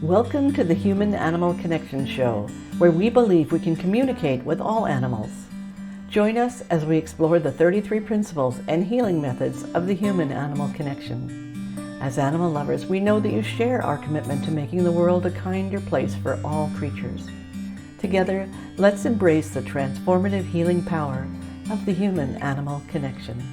Welcome to the Human Animal Connection Show, where we believe we can communicate with all animals. Join us as we explore the 33 principles and healing methods of the human animal connection. As animal lovers, we know that you share our commitment to making the world a kinder place for all creatures. Together, let's embrace the transformative healing power of the human animal connection.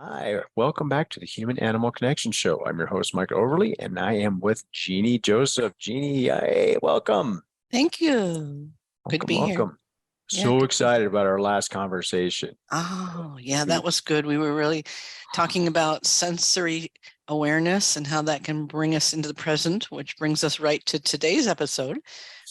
Hi, welcome back to the Human Animal Connection Show. I'm your host, Mike Overly, and I am with Jeannie Joseph. Jeannie, hey, welcome. Thank you. Good to be here. Welcome. So excited about our last conversation. Oh, yeah, that was good. We were really talking about sensory awareness and how that can bring us into the present, which brings us right to today's episode,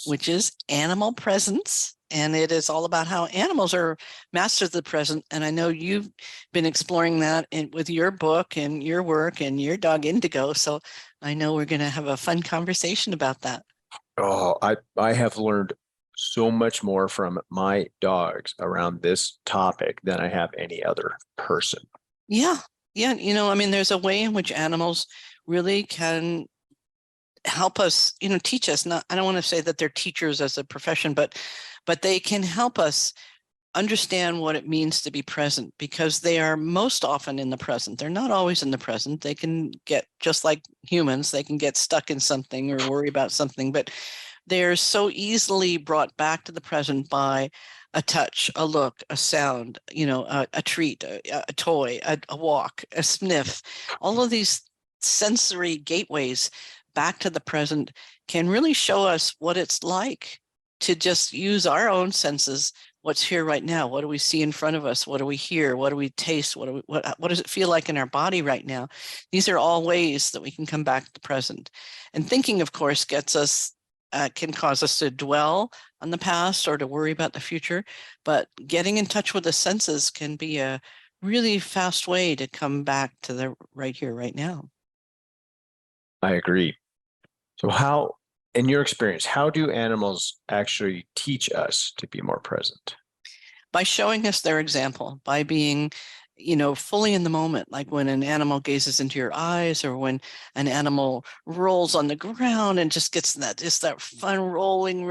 which is animal presence. And it is all about how animals are masters of the present. And I know you've been exploring that with your book and your work and your dog Indigo. So I know we're going to have a fun conversation about that. Oh, I have learned so much more from my dogs around this topic than I have any other person. Yeah. Yeah. There's a way in which animals really can help us, teach us. I don't want to say that they're teachers as a profession, but they can help us understand what it means to be present, because they are most often in the present. They're not always in the present. They can get, just like humans, they can get stuck in something or worry about something, but they're so easily brought back to the present by a touch, a look, a sound, a treat, a toy, a walk, a sniff. All of these sensory gateways back to the present can really show us what it's like to just use our own senses. What's here right now? What do we see in front of us? What do we hear? What do we taste? What does it feel like in our body right now? These are all ways that we can come back to the present. And thinking, of course, can cause us to dwell on the past or to worry about the future. But getting in touch with the senses can be a really fast way to come back to the right here, right now. I agree. So in your experience, how do animals actually teach us to be more present? By showing us their example, by being, fully in the moment, like when an animal gazes into your eyes, or when an animal rolls on the ground and just gets that fun rolling,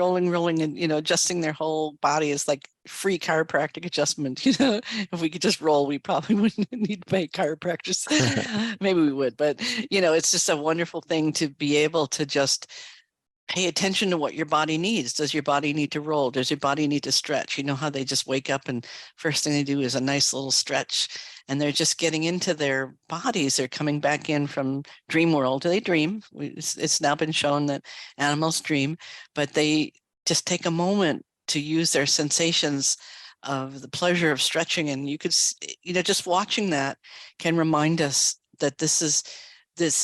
and, adjusting their whole body is like free chiropractic adjustment. If we could just roll, we probably wouldn't need to pay chiropractors. Maybe we would, but, it's just a wonderful thing to be able to just pay attention to what your body needs. Does your body need to roll? Does your body need to stretch? You know how they just wake up and first thing they do is a nice little stretch, and they're just getting into their bodies. They're coming back in from dream world. They dream. It's now been shown that animals dream, but they just take a moment to use their sensations of the pleasure of stretching. And you could, just watching that can remind us that this is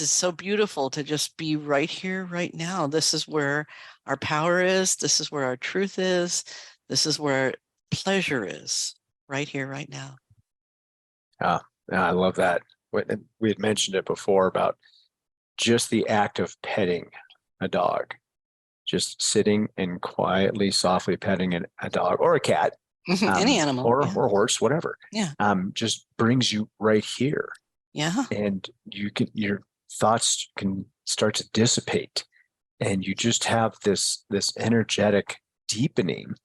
so beautiful to just be right here, right now. This is where our power is. This is where our truth is. This is where pleasure is, right here, right now. I love that. We had mentioned it before about just the act of petting a dog, just sitting and quietly, softly petting a dog or a cat, any animal, or a horse, whatever. Yeah. Just brings you right here. Yeah. And your thoughts can start to dissipate, and you just have this energetic deepening,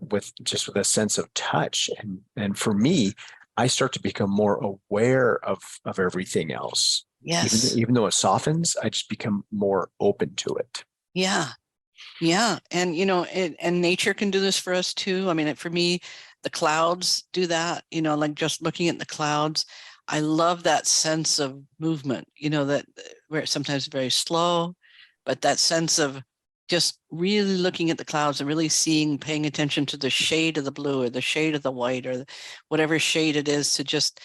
with a sense of touch. And for me, I start to become more aware of everything else. Yes. Even though it softens, I just become more open to it. Yeah. Yeah. And, and nature can do this for us too. I mean, for me, the clouds do that, like just looking at the clouds. I love that sense of movement, that where it's sometimes very slow, but that sense of just really looking at the clouds and really paying attention to the shade of the blue or the shade of the white or whatever shade it is, to just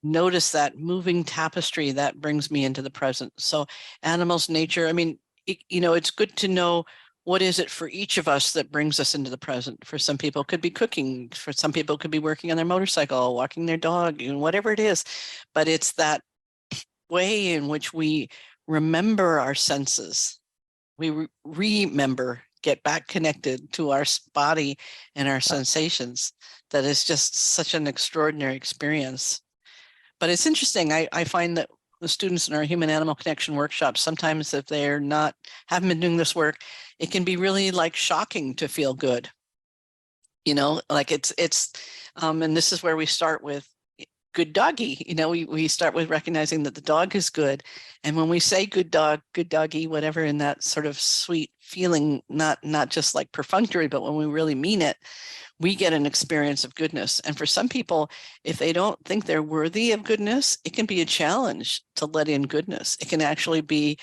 notice that moving tapestry that brings me into the present. So animals, nature, I mean, it's good to know what is it for each of us that brings us into the present. For some people, it could be cooking. For some people, it could be working on their motorcycle, walking their dog, whatever it is. But it's that way in which we remember our senses. We remember, get back connected to our body and our sensations. That is just such an extraordinary experience. But it's interesting. I find that the students in our human animal connection workshops, sometimes if they're not, haven't been doing this work, it can be really like shocking to feel good. You know, like and this is where we start with good doggy. You know, we start with recognizing that the dog is good. And when we say good dog, good doggy, whatever, in that sort of sweet feeling, not just like perfunctory, but when we really mean it, we get an experience of goodness. And for some people, if they don't think they're worthy of goodness, it can be a challenge to let in goodness. It can actually be,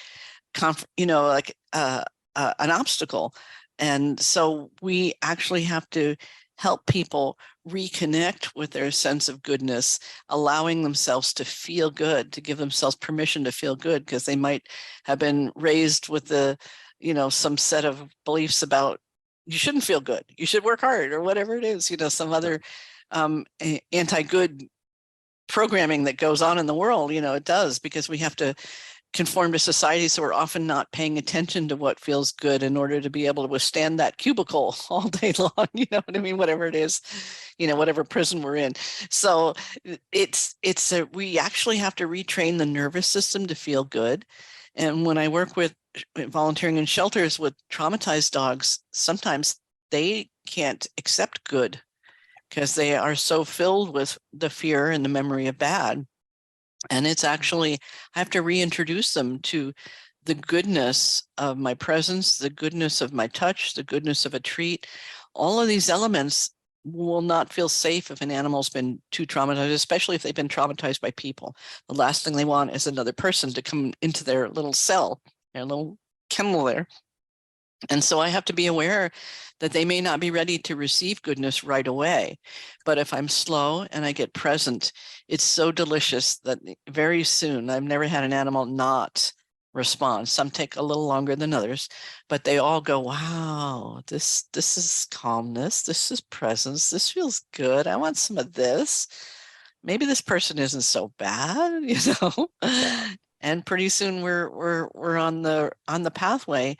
like an obstacle. And so we actually have to help people reconnect with their sense of goodness, allowing themselves to feel good, to give themselves permission to feel good, because they might have been raised with some set of beliefs about you shouldn't feel good, you should work hard, or whatever it is, some other anti-good programming that goes on in the world. It does, because we have to conform to society, so we're often not paying attention to what feels good in order to be able to withstand that cubicle all day long. You know what I mean? Whatever it is, whatever prison we're in. So we actually have to retrain the nervous system to feel good. And when I work with volunteering in shelters with traumatized dogs, sometimes they can't accept good because they are so filled with the fear and the memory of bad. And it's actually, I have to reintroduce them to the goodness of my presence, the goodness of my touch, the goodness of a treat. All of these elements will not feel safe if an animal's been too traumatized, especially if they've been traumatized by people. The last thing they want is another person to come into their little cell, their little kennel there. And so I have to be aware that they may not be ready to receive goodness right away. But if I'm slow and I get present, it's so delicious that very soon, I've never had an animal not respond. Some take a little longer than others, but they all go, wow, this is calmness. This is presence. This feels good. I want some of this. Maybe this person isn't so bad, And pretty soon we're on the pathway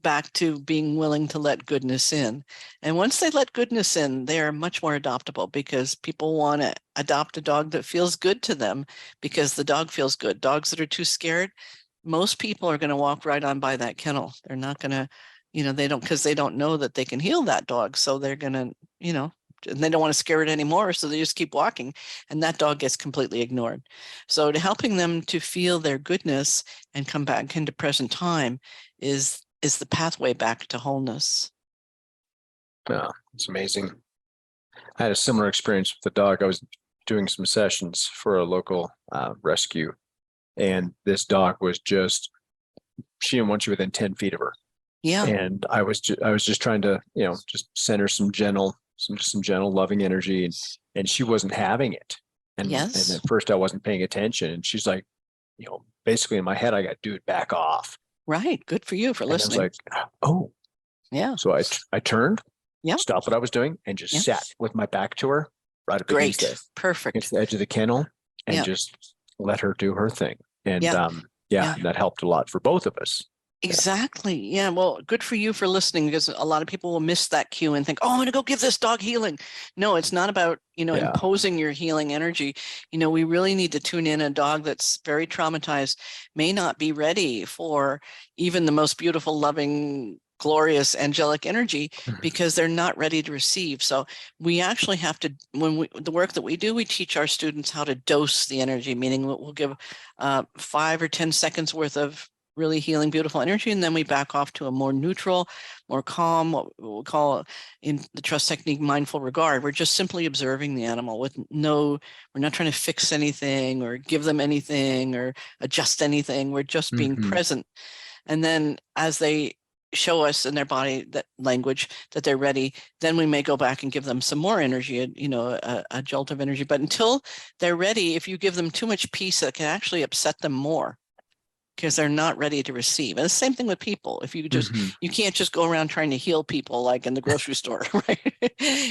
back to being willing to let goodness in. And once they let goodness in, they are much more adoptable, because people want to adopt a dog that feels good to them because the dog feels good. Dogs that are too scared, most people are going to walk right on by that kennel. They're not going to, because they don't know that they can heal that dog. So they're going to, and they don't want to scare it anymore, so they just keep walking, and that dog gets completely ignored. So to helping them to feel their goodness and come back into present time is the pathway back to wholeness. Oh, it's amazing. I had a similar experience with the dog. I was doing some sessions for a local rescue, and this dog was she didn't want you within 10 feet of her. Yeah. And I was just trying to, just send her some gentle, loving energy, and she wasn't having it. And, Yes. And at first I wasn't paying attention, and she's like, basically in my head, I got, dude, back off. Right. Good for you for listening. I was like, oh, yeah. So I turned, yeah, stopped what I was doing, and just sat with my back to her, right up Great. against Perfect. the edge of the kennel, and just let her do her thing. And that helped a lot for both of us. Exactly. Yeah. Well, good for you for listening, because a lot of people will miss that cue and think, oh, I'm going to go give this dog healing. No, it's not about, imposing your healing energy. We really need to tune in. A dog that's very traumatized may not be ready for even the most beautiful, loving, glorious, angelic energy, because they're not ready to receive. So we actually have to, the work that we do, we teach our students how to dose the energy, meaning we'll give 5 or 10 seconds worth of really healing, beautiful energy, and then we back off to a more neutral, more calm, what we'll call in the trust technique, mindful regard. We're just simply observing the animal we're not trying to fix anything or give them anything or adjust anything. We're just being present. And then as they show us in their body that language that they're ready, then we may go back and give them some more energy, a jolt of energy. But until they're ready, if you give them too much peace, that can actually upset them more, because they're not ready to receive. And the same thing with people. If you just, you can't just go around trying to heal people like in the grocery store, right?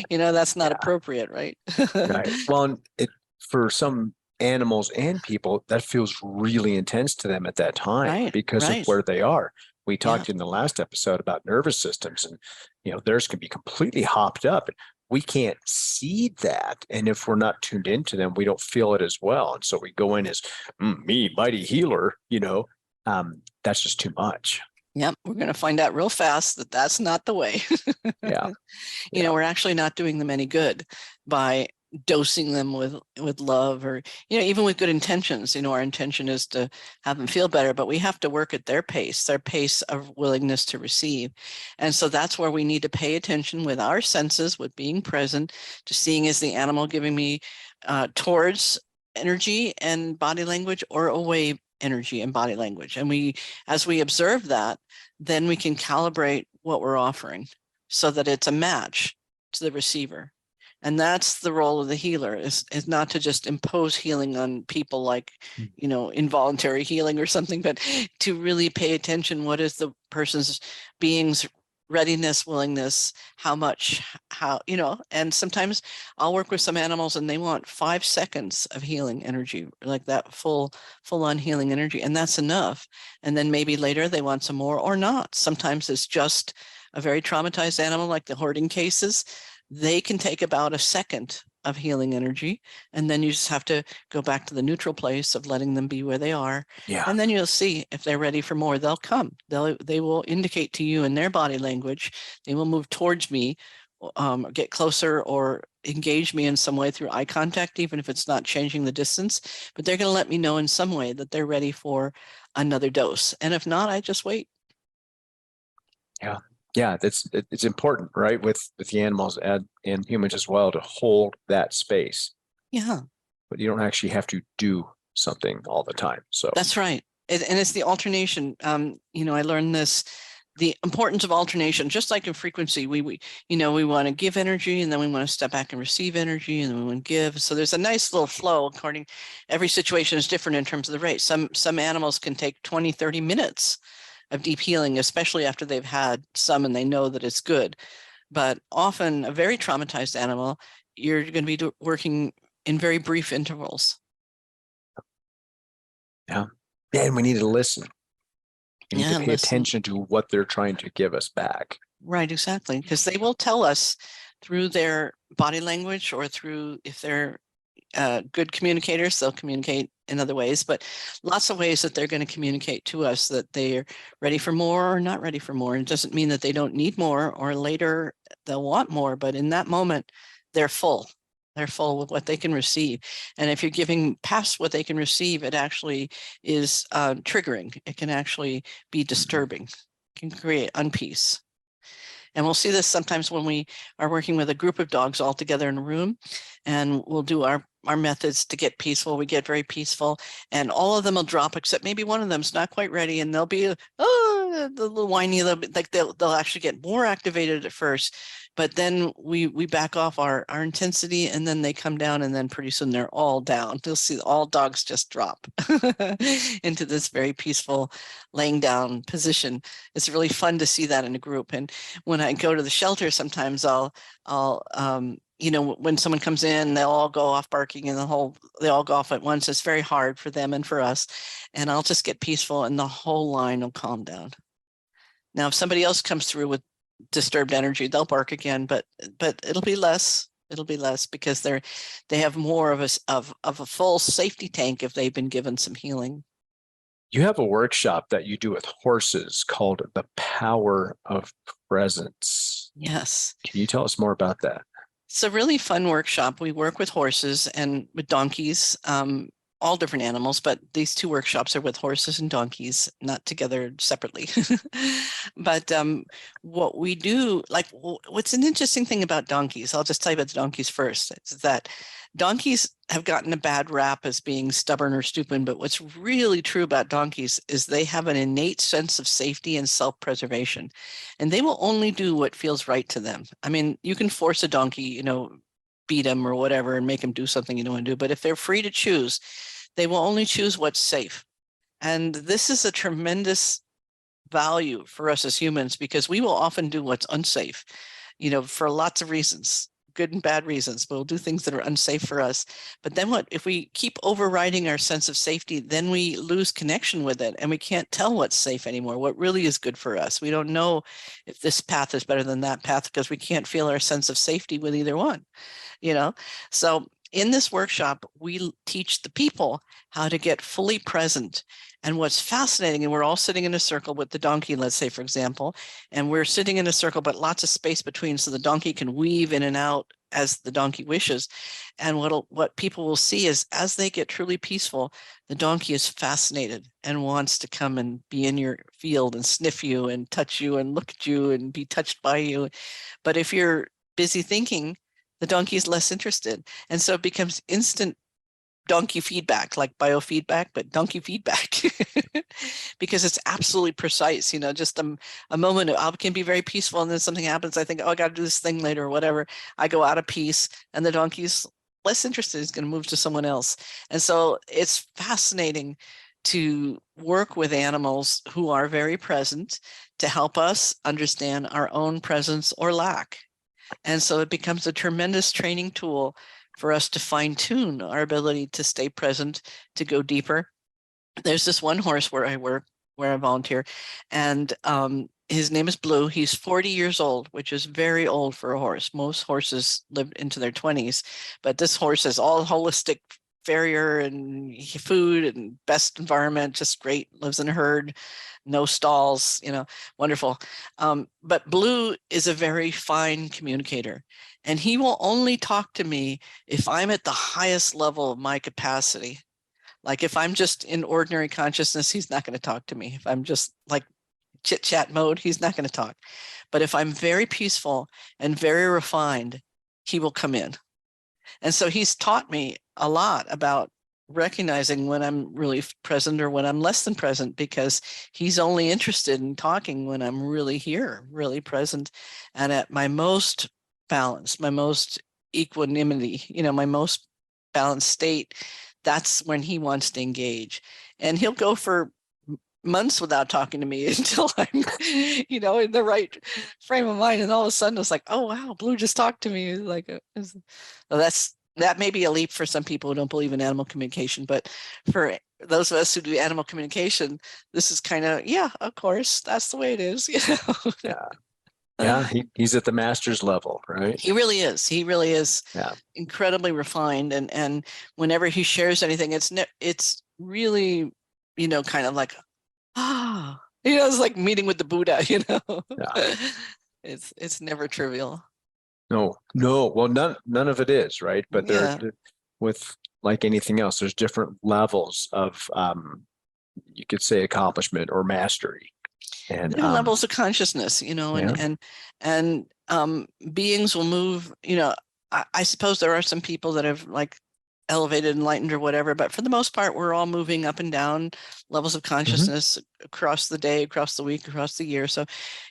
That's not appropriate, right? Right. Well, for some animals and people, that feels really intense to them at that time, because of where they are. We talked in the last episode about nervous systems, and theirs can be completely hopped up. we can't see that. And if we're not tuned into them, we don't feel it as well. And so we go in as me, mighty healer, that's just too much. Yep, we're going to find out real fast that that's not the way. Yeah. We're actually not doing them any good by dosing them with love, or even with good intentions. Our intention is to have them feel better, but we have to work at their pace of willingness to receive. And so that's where we need to pay attention with our senses, with being present, to seeing, is the animal giving me towards energy and body language, or away energy and body language. And as we observe that, then we can calibrate what we're offering so that it's a match to the receiver. And that's the role of the healer, is not to just impose healing on people like, involuntary healing or something, but to really pay attention. What is the person's being's readiness, willingness, and sometimes I'll work with some animals and they want 5 seconds of healing energy, like that full on healing energy. And that's enough. And then maybe later they want some more, or not. Sometimes it's just a very traumatized animal, like the hoarding cases. They can take about a second of healing energy, and then you just have to go back to the neutral place of letting them be where they are. Yeah. And then you'll see if they're ready for more. They'll come. They will indicate to you in their body language. They will move towards me, get closer, or engage me in some way through eye contact, even if it's not changing the distance. But they're going to let me know in some way that they're ready for another dose. And if not, I just wait. Yeah, it's important, right? With the animals and humans as well, to hold that space. Yeah. But you don't actually have to do something all the time. So that's right. And it's the alternation. I learned this, the importance of alternation. Just like in frequency, we want to give energy, and then we want to step back and receive energy, and then we want to give. So there's a nice little flow. Every situation is different in terms of the rate. Some animals can take 20, 30 minutes of deep healing, especially after they've had some and they know that it's good. But often a very traumatized animal, you're going to be working in very brief intervals. Yeah. And we need to listen. We need to pay listen. attention to what they're trying to give us back. Right, exactly. Because they will tell us through their body language, or through, if they're good communicators, they'll communicate in other ways, but lots of ways that they're going to communicate to us that they're ready for more or not ready for more. It doesn't mean that they don't need more, or later they'll want more, but in that moment, they're full. They're full with what they can receive. And if you're giving past what they can receive, it actually is triggering. It can actually be disturbing. It can create unpeace. And we'll see this sometimes when we are working with a group of dogs all together in a room, and we'll do our methods to get peaceful. We get very peaceful, and all of them will drop, except maybe one of them's not quite ready, and they'll be, the little whiny, a little bit, like they'll actually get more activated at first, but then we back off our intensity, and then they come down, and then pretty soon they're all down. You'll see all dogs just drop into this very peaceful laying down position. It's really fun to see that in a group. And when I go to the shelter, sometimes I'll when someone comes in, they'll all go off barking, and they all go off at once. It's very hard for them and for us. And I'll just get peaceful, and the whole line will calm down. Now, if somebody else comes through with disturbed energy, they'll bark again, but it'll be less. It'll be less, because they have more of a full safety tank if they've been given some healing. You have a workshop that you do with horses called The Power of Presence. Yes. Can you tell us more about that? It's a really fun workshop. We work with horses and with donkeys, all different animals, but these 2 workshops are with horses and donkeys, not together separately. But what we do, what's an interesting thing about donkeys, I'll just tell you about the donkeys first, is that donkeys have gotten a bad rap as being stubborn or stupid, but what's really true about donkeys is they have an innate sense of safety and self-preservation, and they will only do what feels right to them. I mean, you can force a donkey, beat them or whatever and make them do something you don't want to do, but if they're free to choose, they will only choose what's safe. And this is a tremendous value for us as humans, because we will often do what's unsafe, for lots of reasons. good and bad reasons. We'll do things that are unsafe for us. But then what, if we keep overriding our sense of safety, then we lose connection with it and we can't tell what's safe anymore, what really is good for us. We don't know if this path is better than that path because we can't feel our sense of safety with either one, you know? So in this workshop, we teach the people how to get fully present. And what's fascinating, and we're all sitting in a circle with the donkey, let's say, for example, and we're sitting in a circle, but lots of space between so the donkey can weave in and out as the donkey wishes. And what people will see is as they get truly peaceful, the donkey is fascinated and wants to come and be in your field and sniff you and touch you and look at you and be touched by you. But if you're busy thinking, the donkey is less interested. And so it becomes instant donkey feedback, like biofeedback, but donkey feedback, because it's absolutely precise, you know, just a moment of, I can be very peaceful and then something happens. I think, oh, I got to do this thing later or whatever. I go out of peace and the donkey's less interested. He's going to move to someone else. And so it's fascinating to work with animals who are very present to help us understand our own presence or lack. And so it becomes a tremendous training tool for us to fine tune our ability to stay present, to go deeper. There's this one horse where I work, where I volunteer, and his name is Blue. He's 40 years old, which is very old for a horse. Most horses live into their 20s, but this horse is all holistic farrier and food and best environment, just great, lives in a herd, no stalls, you know, wonderful. But Blue is a very fine communicator, and he will only talk to me if I'm at the highest level of my capacity. Like if I'm just in ordinary consciousness, he's not going to talk to me. If I'm just like chit chat mode, he's not going to talk. But if I'm very peaceful and very refined, he will come in. And so he's taught me a lot about recognizing when I'm really present or when I'm less than present, because he's only interested in talking when I'm really here, really present, and at my most balanced, my most equanimity, you know, my most balanced state. That's when he wants to engage. And he'll go for months without talking to me until I'm, you know, in the right frame of mind. And all of a sudden it's like, oh, wow, Blue just talked to me. Like, that may be a leap for some people who don't believe in animal communication, but for those of us who do animal communication, this is kind of, yeah, of course, that's the way it is. You know? Yeah. He's at the master's level, right? He really is. He really is. Yeah. Incredibly refined. And whenever he shares anything, it's really, you know, kind of like, you know, it's like meeting with the Buddha, you know. Yeah. It's never trivial. No. Well, none of it is, right? But with like anything else, there's different levels of you could say accomplishment or mastery. And levels of consciousness, you know, and beings will move, you know. I suppose there are some people that have like elevated, enlightened or whatever, but for the most part, we're all moving up and down levels of consciousness across the day, across the week, across the year. So,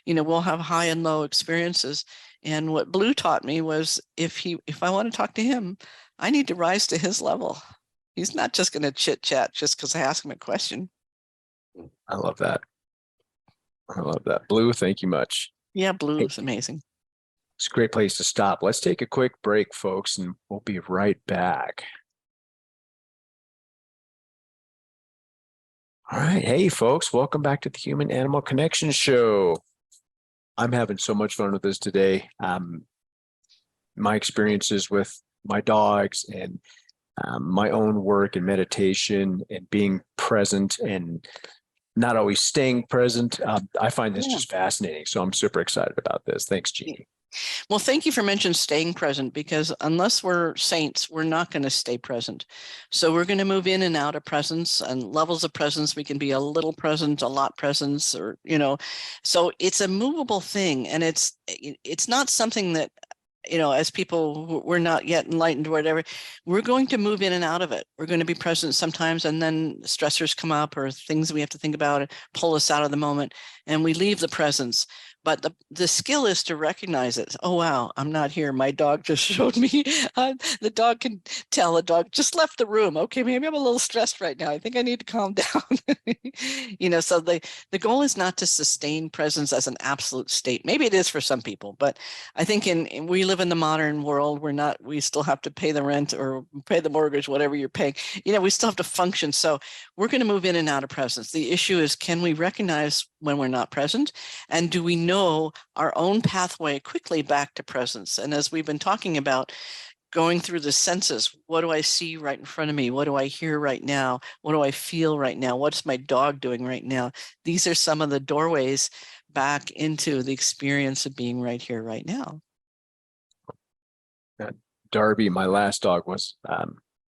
you know, we'll have high and low experiences. And what Blue taught me was if I want to talk to him, I need to rise to his level. He's not just going to chit chat just because I ask him a question. I love that. Blue, thank you much. Yeah, Blue is amazing. It's a great place to stop. Let's take a quick break, folks, and we'll be right back. All right. Hey, folks, welcome back to the Human Animal Connection Show. I'm having so much fun with this today. My experiences with my dogs and my own work and meditation and being present and not always staying present. I find this just fascinating. So I'm super excited about this. Thanks, Jeannie. Well, thank you for mentioning staying present, because unless we're saints, we're not going to stay present. So we're going to move in and out of presence and levels of presence. We can be a little present, a lot presence, or, you know, so it's a movable thing. And it's not something that, you know, as people who we're not yet enlightened or whatever, we're going to move in and out of it. We're going to be present sometimes, and then stressors come up or things we have to think about and pull us out of the moment, and we leave the presence. But the skill is to recognize it. Oh, wow, I'm not here. My dog just showed me. The dog can tell. The dog just left the room. Okay, maybe I'm a little stressed right now. I think I need to calm down. So the goal is not to sustain presence as an absolute state. Maybe it is for some people, but I think we live in the modern world. We still have to pay the rent or pay the mortgage, whatever you're paying. We still have to function. So we're going to move in and out of presence. The issue is, can we recognize when we're not present? And do we know our own pathway quickly back to presence? And as we've been talking about, going through the senses, what do I see right in front of me? What do I hear right now? What do I feel right now? What's my dog doing right now? These are some of the doorways back into the experience of being right here, right now. Darby, my last dog, was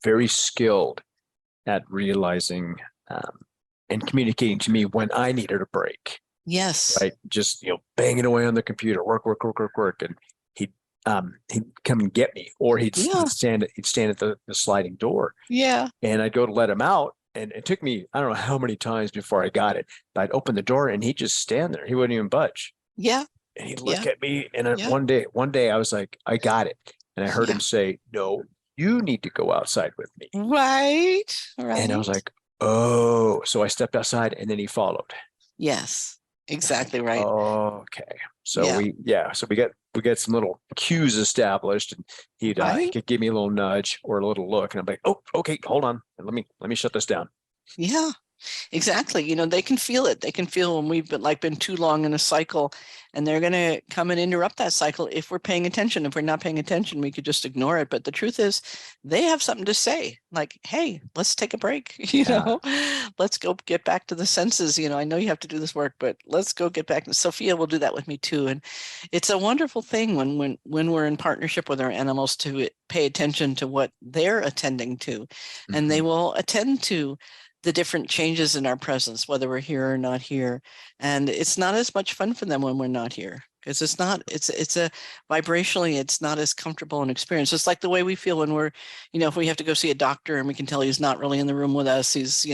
very skilled at realizing and communicating to me when I needed a break. Yes. Right. Just, banging away on the computer, work. And he'd come and get me, or he'd stand at the sliding door. Yeah. And I'd go to let him out. And it took me, I don't know how many times before I got it, but I'd open the door and he'd just stand there. He wouldn't even budge. Yeah. And he'd look at me. And one day I was like, I got it. And I heard him say, no, you need to go outside with me. Right. And I was like, oh, so I stepped outside and then he followed. Yes, exactly right. Okay. So we got some little cues established, and he'd give me a little nudge or a little look, and I'm like, oh, okay, hold on. Let me shut this down. Yeah. Exactly. They can feel it. They can feel when we've been too long in a cycle, and they're going to come and interrupt that cycle if we're paying attention. If we're not paying attention, we could just ignore it. But the truth is, they have something to say, like, hey, let's take a break. Let's go get back to the senses. I know you have to do this work, but let's go get back. And Sophia will do that with me too. And it's a wonderful thing when we're in partnership with our animals to pay attention to what they're attending to, and they will attend to the different changes in our presence, whether we're here or not here. And it's not as much fun for them when we're not here, because it's vibrationally, it's not as comfortable an experience. It's like the way we feel when we're, if we have to go see a doctor and we can tell he's not really in the room with us, he's,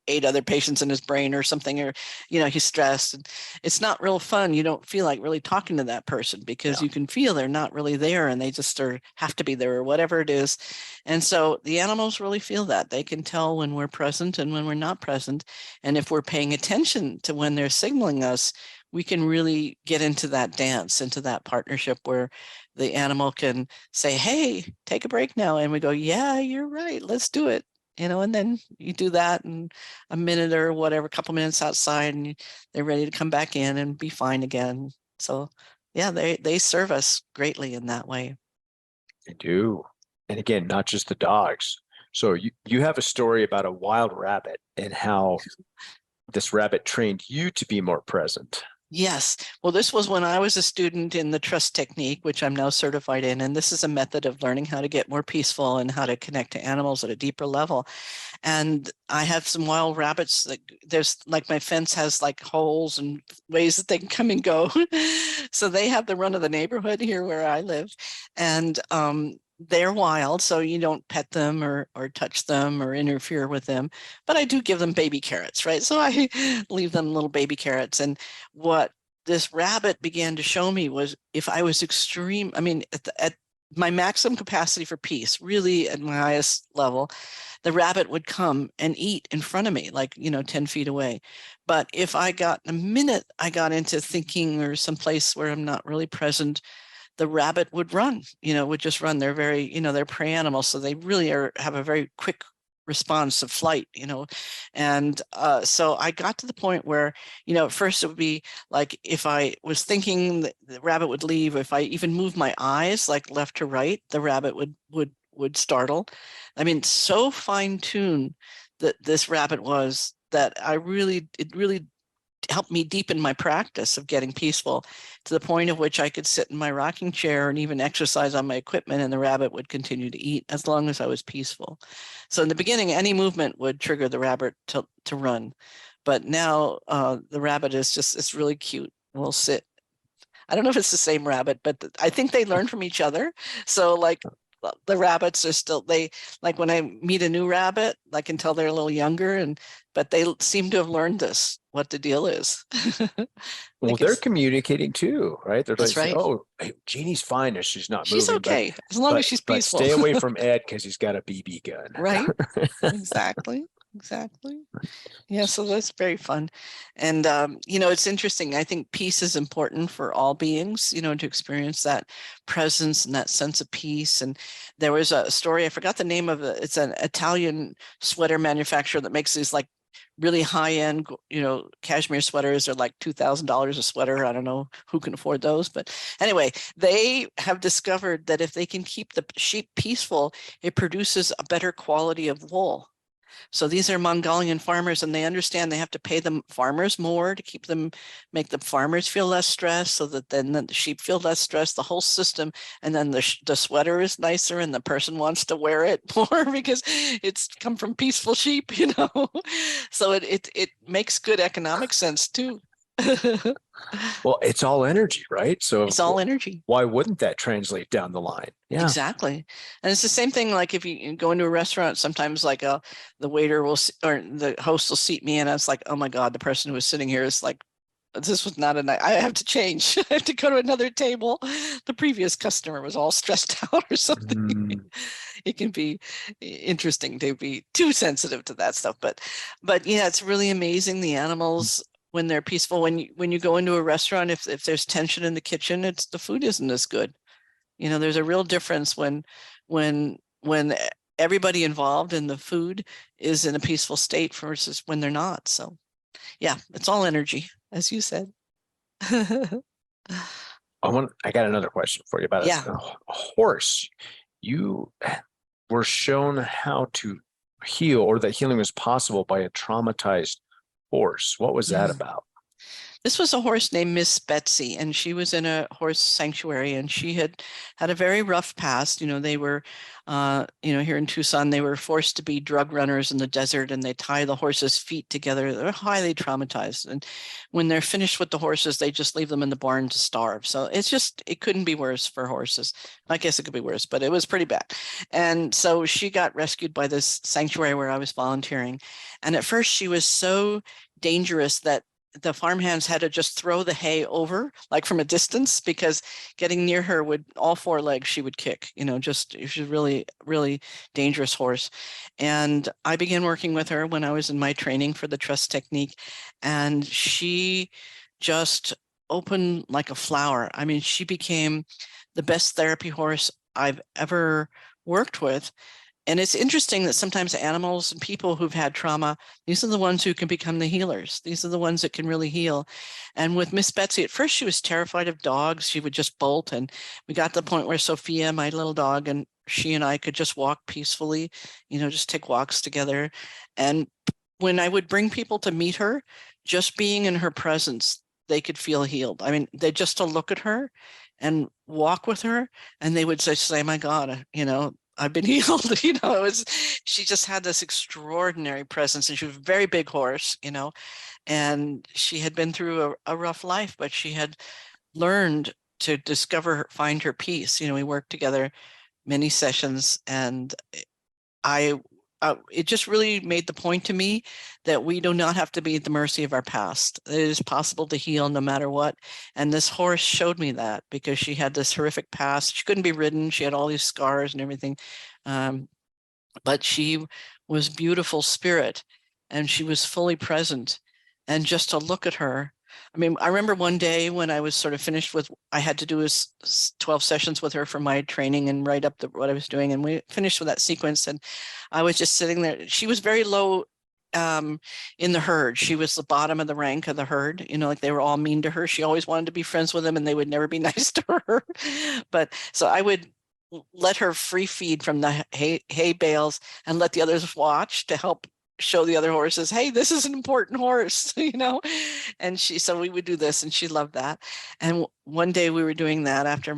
8 other patients in his brain or something, or, he's stressed. And it's not real fun. You don't feel like really talking to that person because you can feel they're not really there and they just have to be there or whatever it is. And so the animals really feel that. They can tell when we're present and when we're not present. And if we're paying attention to when they're signaling us, we can really get into that dance, into that partnership where the animal can say, hey, take a break now. And we go, yeah, you're right. Let's do it. And then you do that and a minute or whatever, a couple minutes outside, and they're ready to come back in and be fine again. So yeah, they serve us greatly in that way. They do. And again, not just the dogs. So you have a story about a wild rabbit and how this rabbit trained you to be more present. Yes. Well, this was when I was a student in the trust technique, which I'm now certified in. And this is a method of learning how to get more peaceful and how to connect to animals at a deeper level. And I have some wild rabbits that there's like my fence has like holes and ways that they can come and go. So they have the run of the neighborhood here where I live. And they're wild, so you don't pet them or touch them or interfere with them. But I do give them baby carrots, right? So I leave them little baby carrots. And what this rabbit began to show me was if I was at my maximum capacity for peace, really at my highest level, the rabbit would come and eat in front of me, like, 10 feet away. But if I got into thinking or someplace where I'm not really present, the rabbit would run, would just run. They're very, they're prey animals. So they really have a very quick response of flight, And so I got to the point where, at first it would be like, if I was thinking the rabbit would leave, if I even moved my eyes, like left to right, the rabbit would startle. I mean, so fine tuned that this rabbit was that it really helped me deepen my practice of getting peaceful to the point of which I could sit in my rocking chair and even exercise on my equipment, and the rabbit would continue to eat as long as I was peaceful. So in the beginning, any movement would trigger the rabbit to run. But now the rabbit it's really cute. We'll sit. I don't know if it's the same rabbit, but I think they learn from each other. So like the rabbits are still, like when I meet a new rabbit, I can tell they're a little younger, but they seem to have learned this, what the deal is. Well, Like they're it's, communicating too, right? They're like, that's right. oh, hey, Jeannie's fine if she's not She's moving, okay as long as she's but peaceful. stay away from Ed because he's got a BB gun. Right. Exactly. Exactly. Yeah, so that's very fun. And, it's interesting. I think peace is important for all beings, to experience that presence and that sense of peace. And there was a story, I forgot the name of it. It's an Italian sweater manufacturer that makes these like really high-end, cashmere sweaters are like $2,000 a sweater. I don't know who can afford those, but anyway, they have discovered that if they can keep the sheep peaceful, it produces a better quality of wool. So these are Mongolian farmers, and they understand they have to pay the farmers more to make the farmers feel less stressed, so that then the sheep feel less stressed, the whole system. And then the sweater is nicer and the person wants to wear it more because it's come from peaceful sheep, So it makes good economic sense too. Well, it's all energy, right? So It's all energy. why wouldn't that translate down the line? Yeah. Exactly. And it's the same thing, like if you go into a restaurant, sometimes like the waiter will, or the host will seat me and it's like, oh my God, the person who was sitting here is like, this was not a night. I have to change. I have to go to another table. The previous customer was all stressed out or something. It can be interesting to be too sensitive to that stuff. But yeah, it's really amazing. The animals, when they're peaceful, when you go into a restaurant, if there's tension in the kitchen, the food isn't as good. There's a real difference when everybody involved in the food is in a peaceful state versus when they're not. So yeah, it's all energy, as you said. I got another question for you about a horse. You were shown how to heal, or that healing was possible by a traumatized horse. What was that about? This was a horse named Miss Betsy, and she was in a horse sanctuary, and she had a very rough past. They were, here in Tucson, they were forced to be drug runners in the desert, and they tie the horses' feet together. They're highly traumatized. And when they're finished with the horses, they just leave them in the barn to starve. So it couldn't be worse for horses. I guess it could be worse, but it was pretty bad. And so she got rescued by this sanctuary where I was volunteering. And at first she was so dangerous that the farmhands had to just throw the hay over, like from a distance, because getting near her all four legs she would kick, she's really, really dangerous horse. And I began working with her when I was in my training for the trust technique, and she just opened like a flower. I mean, she became the best therapy horse I've ever worked with. And it's interesting that sometimes animals and people who've had trauma, these are the ones who can become the healers. These are the ones that can really heal. And with Miss Betsy, at first she was terrified of dogs. She would just bolt. And we got to the point where Sophia, my little dog, and she and I could just walk peacefully, just take walks together. And when I would bring people to meet her, just being in her presence, they could feel healed. I mean, they just to look at her and walk with her, and they would say, my God, I've been healed. She just had this extraordinary presence, and she was a very big horse, and she had been through a rough life, but she had learned to find her peace. We worked together many sessions, and it just really made the point to me that we do not have to be at the mercy of our past. It is possible to heal no matter what. And this horse showed me that, because she had this horrific past. She couldn't be ridden. She had all these scars and everything. But she was beautiful spirit, and she was fully present. And just to look at her, I mean, I remember one day when I was sort of finished I had to do 12 sessions with her for my training and write up what I was doing. And we finished with that sequence, and I was just sitting there. She was very low in the herd. She was the bottom of the rank of the herd, like they were all mean to her. She always wanted to be friends with them, and they would never be nice to her. But so I would let her free feed from the hay bales and let the others watch to help show the other horses, hey, this is an important horse, and so we would do this, and she loved that. And one day we were doing that after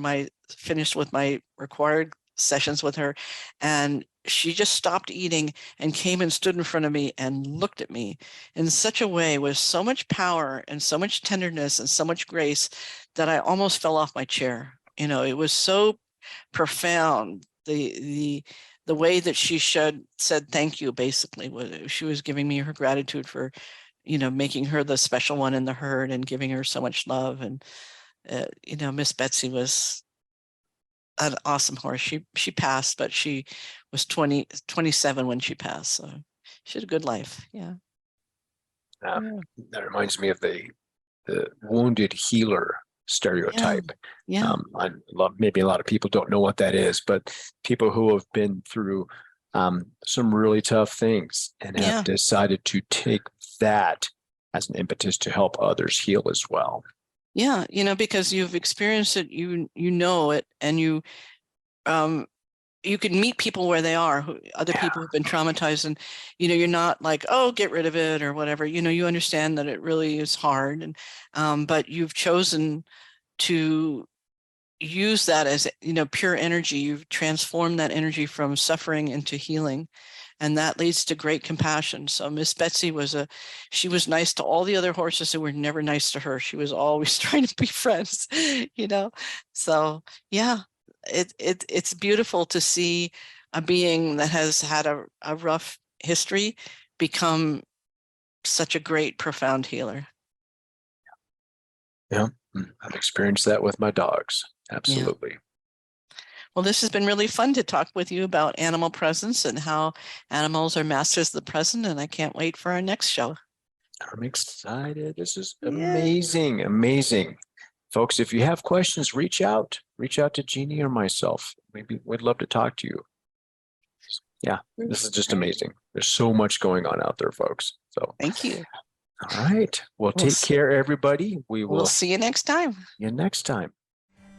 finished with my required sessions with her, and she just stopped eating and came and stood in front of me and looked at me in such a way with so much power and so much tenderness and so much grace that I almost fell off my chair. It was so profound the way that she said thank you, basically, was she was giving me her gratitude for, making her the special one in the herd and giving her so much love. And, Miss Betsy was an awesome horse. She passed, but she was 27 when she passed. So she had a good life. Yeah. Yeah. That reminds me of the wounded healer stereotype. Yeah. Maybe a lot of people don't know what that is, but people who have been through some really tough things and have decided to take that as an impetus to help others heal as well. Yeah, because you've experienced it, you know it, and you can meet people where they are, other people who've been traumatized, and you're not like, oh, get rid of it or whatever. You understand that it really is hard, and but you've chosen to use that as pure energy. You've transformed that energy from suffering into healing, and that leads to great compassion. So Miss Betsy she was nice to all the other horses who were never nice to her. She was always trying to be friends, So yeah, it's beautiful to see a being that has had a rough history become such a great, profound healer. Yeah, I've experienced that with my dogs. Absolutely. Yeah. Well, this has been really fun to talk with you about animal presence and how animals are masters of the present, and I can't wait for our next show. I'm excited. This is amazing, amazing. Folks, if you have questions, reach out to Jeannie or myself. Maybe we'd love to talk to you. Yeah, this is just amazing. There's so much going on out there, folks. So thank you. All right. Well, take care, everybody. We'll see you next time. See you next time.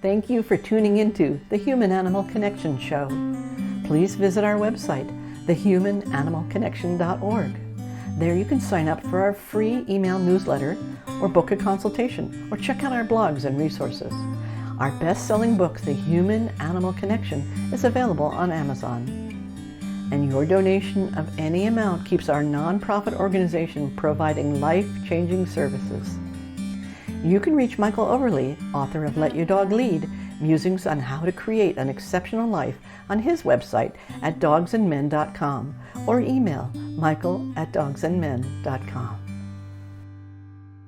Thank you for tuning into the Human Animal Connection Show. Please visit our website, thehumananimalconnection.org. There you can sign up for our free email newsletter or book a consultation or check out our blogs and resources. Our best-selling book, The Human Animal Connection, is available on Amazon. And your donation of any amount keeps our nonprofit organization providing life-changing services. You can reach Michael Overly, author of Let Your Dog Lead, musings on how to create an exceptional life, on his website at dogsandmen.com or email michael@dogsandmen.com.